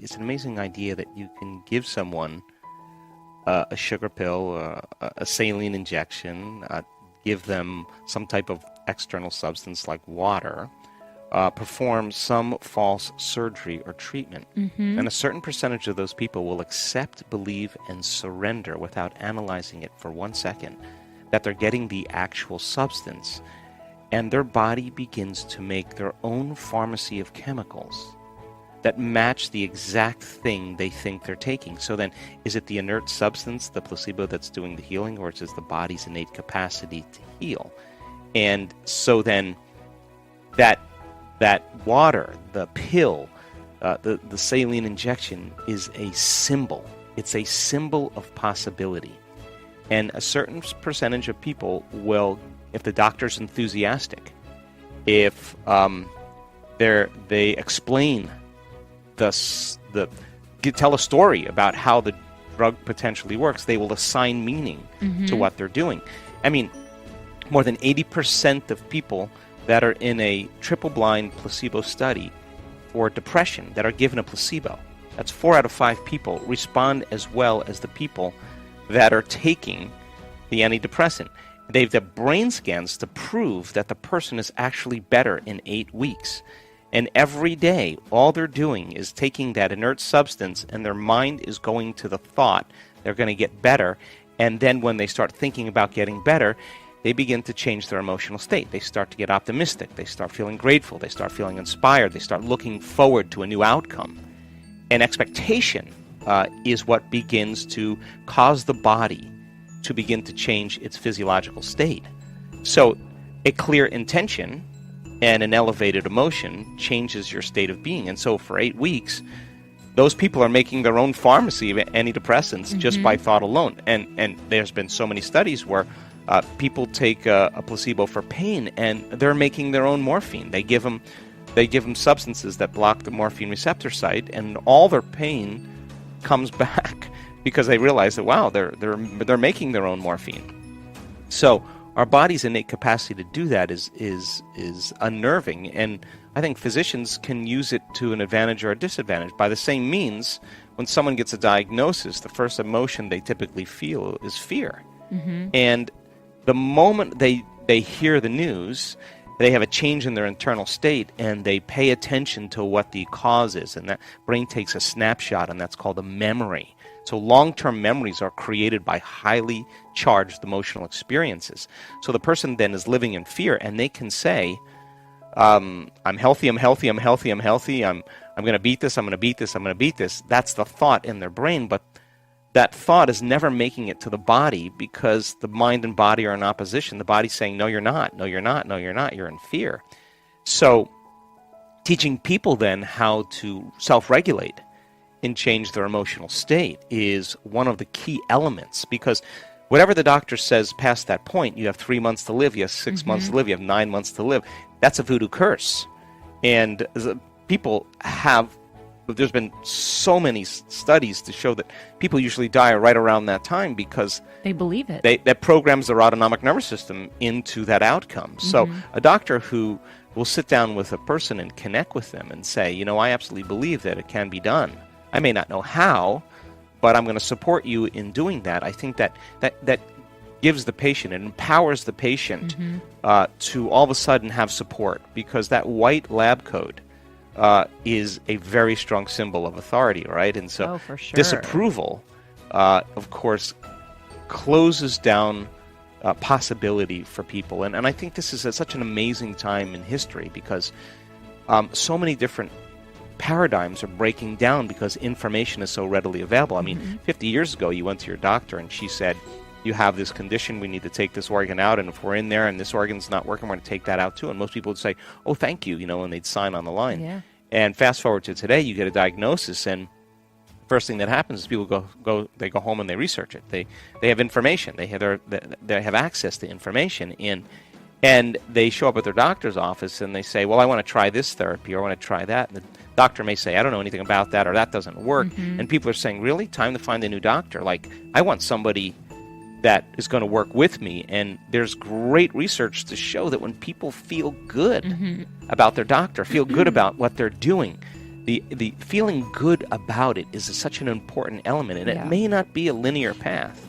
it's an amazing idea that you can give someone a sugar pill, a saline injection, give them some type of external substance like water, perform some false surgery or treatment. And a certain percentage of those people will accept, believe, and surrender without analyzing it for 1 second that they're getting the actual substance. And their body begins to make their own pharmacy of chemicals that match the exact thing they think they're taking. So then, is it the inert substance, the placebo, that's doing the healing, or is it the body's innate capacity to heal? And so then, that water, the pill, the saline injection is a symbol. It's a symbol of possibility. And a certain percentage of people will, if the doctor's enthusiastic, if they explain tell a story about how the drug potentially works, they will assign meaning to what they're doing. I mean, more than 80% of people that are in a triple-blind placebo study for depression that are given a placebo, that's 4 out of 5 people, respond as well as the people that are taking the antidepressant. They've done brain scans to prove that the person is actually better in 8 weeks. And every day, all they're doing is taking that inert substance, and their mind is going to the thought they're going to get better. And then when they start thinking about getting better, they begin to change their emotional state. They start to get optimistic. They start feeling grateful. They start feeling inspired. They start looking forward to a new outcome. And expectation is what begins to cause the body to begin to change its physiological state. So a clear intention and an elevated emotion changes your state of being. And so for 8 weeks, those people are making their own pharmacy of antidepressants just by thought alone. And there's been so many studies where people take a placebo for pain, and they're making their own morphine. They give them substances that block the morphine receptor site, and all their pain comes back because they realize that, wow, they're making their own morphine. So our body's innate capacity to do that is unnerving, and I think physicians can use it to an advantage or a disadvantage. By the same means, when someone gets a diagnosis, the first emotion they typically feel is fear. And the moment they hear the news, they have a change in their internal state, and they pay attention to what the cause is, and that brain takes a snapshot, and that's called a memory. So long-term memories are created by highly charged emotional experiences. So the person then is living in fear, and they can say, I'm healthy, I'm healthy, I'm healthy, I'm healthy, I'm going to beat this, I'm going to beat this, I'm going to beat this. That's the thought in their brain, but that thought is never making it to the body because the mind and body are in opposition. The body's saying, no, you're not, no, you're not, no, you're not, you're in fear. So teaching people then how to self-regulate and change their emotional state is one of the key elements, because whatever the doctor says past that point, you have 3 months to live, you have 6 months to live, you have 9 months to live, that's a voodoo curse. And people there's been so many studies to show that people usually die right around that time because they believe it. That programs their autonomic nervous system into that outcome. So a doctor who will sit down with a person and connect with them and say, I absolutely believe that it can be done. I may not know how, but I'm going to support you in doing that. I think that gives the patient, it empowers the patient to all of a sudden have support, because that white lab coat is a very strong symbol of authority, right? And so for sure. Disapproval, of course, closes down possibility for people. And I think this is such an amazing time in history because so many different paradigms are breaking down because information is so readily available. I mean, 50 years ago, you went to your doctor and she said, you have this condition, we need to take this organ out, and if we're in there and this organ's not working, we're going to take that out too. And most people would say, oh, thank you, and they'd sign on the line. Yeah. And fast forward to today, you get a diagnosis, and the first thing that happens is people go home and they research it. They have information. They have access to information, and they show up at their doctor's office and they say, well, I want to try this therapy or I want to try that. And the doctor may say, I don't know anything about that, or that doesn't work. And people are saying, really? Time to find a new doctor. Like, I want somebody that is going to work with me. And there's great research to show that when people feel good about their doctor, feel good about what they're doing, the feeling good about it is such an important element, and it may not be a linear path,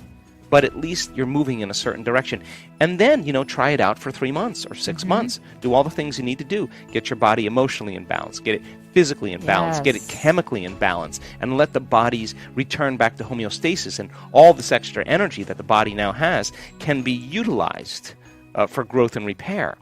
but at least you're moving in a certain direction. And then, try it out for 3 months or 6 months. Do all the things you need to do. Get your body emotionally in balance. Get it physically in balance. Get it chemically in balance. And let the bodies return back to homeostasis. And all this extra energy that the body now has can be utilized for growth and repair.